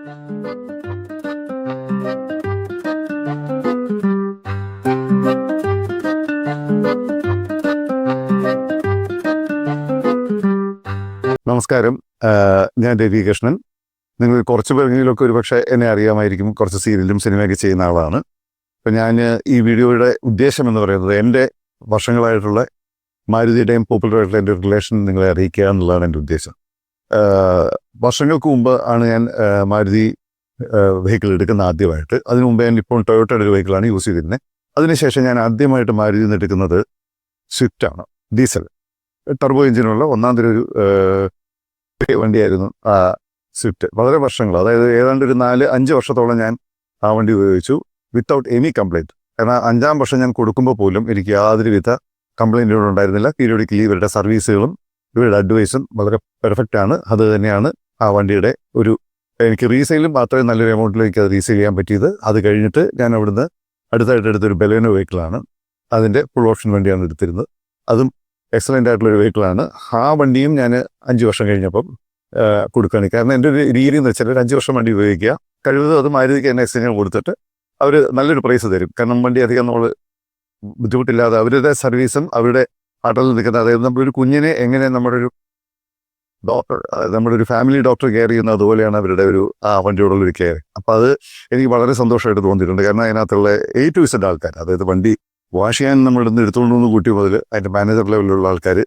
നമസ്കാരം. ഞാൻ രവി കൃഷ്ണൻ. നിങ്ങൾ കുറച്ച് പേരെങ്കിലുമൊക്കെ ഒരുപക്ഷെ എന്നെ അറിയാമായിരിക്കും. കുറച്ച് സീരിയലും സിനിമയൊക്കെ ചെയ്യുന്ന ആളാണ്. അപ്പം ഞാൻ ഈ വീഡിയോയുടെ ഉദ്ദേശം എന്ന് പറയുന്നത് എൻ്റെ വർഷങ്ങളായിട്ടുള്ള മാരുതിയുടെയും പോപ്പുലറായിട്ടുള്ള എൻ്റെ റിലേഷൻ നിങ്ങളെ അറിയിക്കുക എന്നുള്ളതാണ് എൻ്റെ ഉദ്ദേശം. വർഷങ്ങൾക്ക് മുമ്പ് ആണ് ഞാൻ മാരുതി വെഹിക്കിൾ എടുക്കുന്ന ആദ്യമായിട്ട്. അതിനു മുമ്പേ ഞാൻ ഇപ്പോൾ ടൊയോട്ടയുടെ ഒരു വെഹിക്കിളാണ് യൂസ് ചെയ്തിരുന്നത്. അതിനുശേഷം ഞാൻ ആദ്യമായിട്ട് മാരുതിയിൽ നിന്ന് എടുക്കുന്നത് സ്വിഫ്റ്റാണ്. ഡീസൽ ടർബോ എഞ്ചിനുള്ള ഒന്നാം തരം ഒരു വണ്ടിയായിരുന്നു ആ സ്വിഫ്റ്റ്. വളരെ വർഷങ്ങൾ, അതായത് ഏതാണ്ട് ഒരു 4-5 വർഷത്തോളം ഞാൻ ആ വണ്ടി ഉപയോഗിച്ചു വിത്തൗട്ട് എനി കംപ്ലൈൻറ്റ്. കാരണം 5-ാം വർഷം ഞാൻ കൊടുക്കുമ്പോൾ പോലും എനിക്ക് യാതൊരുവിധ കംപ്ലൈൻറ്റുകളും ഉണ്ടായിരുന്നില്ല. പീരിയോഡിക്കലി ഇവരുടെ സർവീസുകളും ഇവരുടെ അഡ്വൈസും വളരെ പെർഫെക്റ്റ് ആണ്. അത് തന്നെയാണ് ആ വണ്ടിയുടെ ഒരു എനിക്ക് റീസെയിലും മാത്രമേ നല്ലൊരു എമൗണ്ടിലേക്ക് അത് റീസെയിൽ ചെയ്യാൻ പറ്റിയത്. അത് കഴിഞ്ഞിട്ട് ഞാൻ അവിടുന്ന് അടുത്തായിട്ട് എടുത്തൊരു ബലേനോ വെഹിക്കിളാണ്. അതിൻ്റെ ഫുൾ ഓപ്ഷൻ വണ്ടിയാണ് എടുത്തിരുന്നത്. അതും എക്സലൻ്റ് ആയിട്ടുള്ളൊരു വെഹിക്കിളാണ്. ആ വണ്ടിയും ഞാൻ 5 വർഷം കഴിഞ്ഞപ്പം കൊടുക്കുകയാണ്. കാരണം എൻ്റെ ഒരു രീതി എന്ന് വെച്ചാൽ ഒരു 5 വർഷം വണ്ടി ഉപയോഗിക്കുക, കഴിവതും അത് മാരുതിക്ക് തന്നെ എക്സ്ചേഞ്ച് കൊടുത്തിട്ട് അവർ നല്ലൊരു പ്രൈസ് തരും. കാരണം വണ്ടി അധികം നമ്മൾ ബുദ്ധിമുട്ടില്ലാതെ അവരുടെ സർവീസും അവരുടെ അടലിൽ നിൽക്കുന്നത്, അതായത് നമ്മളൊരു കുഞ്ഞിനെ എങ്ങനെ നമ്മുടെ ഒരു ഫാമിലി ഡോക്ടർ കെയർ ചെയ്യുന്ന അതുപോലെയാണ് അവരുടെ ഒരു ആ വണ്ടിയോടുള്ളൊരു കെയർ. അപ്പം അത് എനിക്ക് വളരെ സന്തോഷമായിട്ട് തോന്നിയിട്ടുണ്ട്. കാരണം അതിനകത്തുള്ള A to Z ആൾക്കാർ, അതായത് വണ്ടി വാഷ് ചെയ്യാൻ നമ്മളിന്ന് എടുത്തുകൊണ്ടുവന്ന് കൂട്ടി മുതൽ അതിൻ്റെ മാനേജർ ലെവലിലുള്ള ആൾക്കാർ,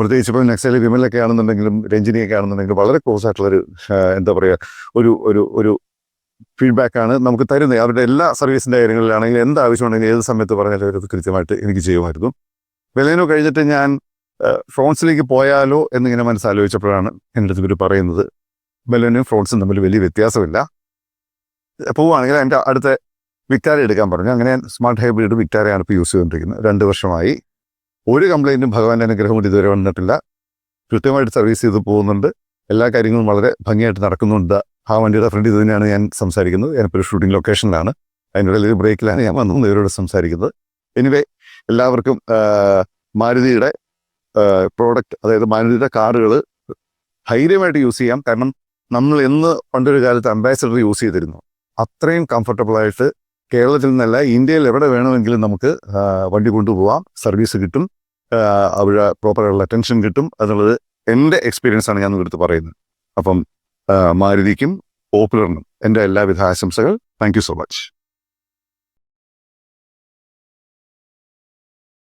പ്രത്യേകിച്ച് ഇപ്പോൾ നെക്സൽ വിമലൊക്കെ ആണെന്നുണ്ടെങ്കിലും രഞ്ജിനിയൊക്കെ ആണെന്നുണ്ടെങ്കിലും വളരെ ക്ലോസ് ആയിട്ടുള്ളൊരു എന്താ പറയുക ഒരു ഫീഡ്ബാക്കാണ് നമുക്ക് തരുന്നത്. അവരുടെ എല്ലാ സർവീസിൻ്റെ കാര്യങ്ങളിലാണെങ്കിലും എന്ത് ആവശ്യമുണ്ടെങ്കിലും ഏത് സമയത്ത് പറഞ്ഞാലും അവരത് കൃത്യമായിട്ട് എനിക്ക് ചെയ്യുമായിരുന്നു. ബലേനോ കഴിഞ്ഞിട്ട് ഞാൻ ഫ്രോൺസിലേക്ക് പോയാലോ എന്നിങ്ങനെ മനസ്സാലോചിച്ചപ്പോഴാണ് എൻ്റെ അടുത്ത് ഇവർ പറയുന്നത് ബലേനോയും ഫ്രോൺസും തമ്മിൽ വലിയ വ്യത്യാസമില്ല, പോവുകയാണെങ്കിൽ എൻ്റെ അടുത്ത വിക്ടാര എടുക്കാൻ പറഞ്ഞു. അങ്ങനെ ഞാൻ സ്മാർട്ട് ഹൈബ്രിഡ് വിക്ടാരയാണ് ഇപ്പോൾ യൂസ് ചെയ്തുകൊണ്ടിരിക്കുന്നത്. 2 വർഷമായി. ഒരു കംപ്ലൈൻറ്റും ഭഗവാന്റെ അനുഗ്രഹം കൊണ്ട് ഇതുവരെ വന്നിട്ടില്ല. കൃത്യമായിട്ട് സർവീസ് ചെയ്ത് പോകുന്നുണ്ട്. എല്ലാ കാര്യങ്ങളും വളരെ ഭംഗിയായിട്ട് നടക്കുന്നുണ്ട്. ആ വണ്ടിയുടെ ഫ്രണ്ട് ഇത് തന്നെയാണ് ഞാൻ സംസാരിക്കുന്നത്. ഞാനിപ്പോൾ ഒരു ഷൂട്ടിംഗ് ലൊക്കേഷനിലാണ്. അതിനുള്ള ഒരു ബ്രേക്കിലാണ് ഞാൻ വന്നു ഇവരോട് സംസാരിക്കുന്നത്. എനിവേ, എല്ലാവർക്കും മാരുതിയുടെ പ്രോഡക്റ്റ്, അതായത് മാരുതിയുടെ കാറുകൾ ധൈര്യമായിട്ട് യൂസ് ചെയ്യാം. കാരണം നമ്മൾ പണ്ടൊരു കാലത്ത് അംബാസഡർ യൂസ് ചെയ്തിരുന്നു. അത്രയും കംഫർട്ടബിളായിട്ട് കേരളത്തിൽ നിന്നല്ല ഇന്ത്യയിൽ എവിടെ വേണമെങ്കിലും നമുക്ക് വണ്ടി കൊണ്ടുപോകാം. സർവീസ് കിട്ടും, അവിടെ പ്രോപ്പറായിട്ടുള്ള അറ്റൻഷൻ കിട്ടും. എന്നുള്ളത് എൻ്റെ എക്സ്പീരിയൻസ് ആണ് ഞാൻ നിങ്ങളടുത്ത് പറയുന്നത്. അപ്പം മാരുതിക്കും പോപ്പുലറിനും എൻ്റെ എല്ലാവിധ ആശംസകൾ. Thank you so much.